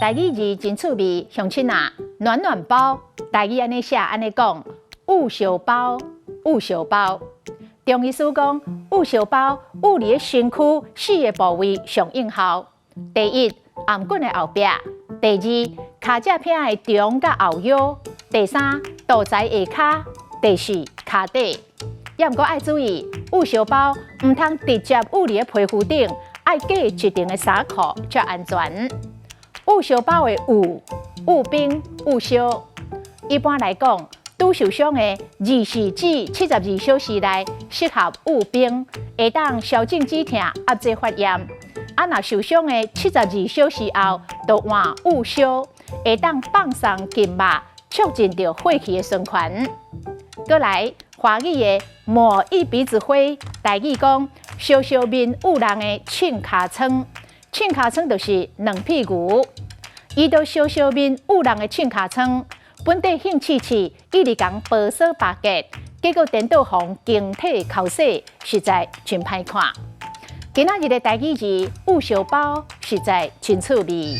台语字真趣味，乡亲啊，暖暖包，台语安尼写安尼讲，捂小包，捂小包。中医师讲，捂小包捂你的身躯4个部位上有效。第一，颔棍的后壁；第二，脚趾片的中甲后腰；第三，肚脐下骹；第四，脚底。也毋过爱注意，捂小包唔通直接捂你的皮肤顶，爱隔一定的衫裤才安全。捂小包的捂冰、捂烧，一般来讲，拄受伤的24至72小时内适合捂冰，会当消肿止痛、压制发炎。若受伤的72小时后，就换捂烧，会当放松筋脉，促进着血气的循环。再来，华语的抹一鼻子灰，台语讲烧烧面捂人的穿尻川，穿尻川就是两屁股。伊就烧烧面捂人的穿尻川，本地兴趣市一直讲保守巴结，结果颠倒红形体口水，实在真歹看。今仔日的台语字捂小包，实在真趣味。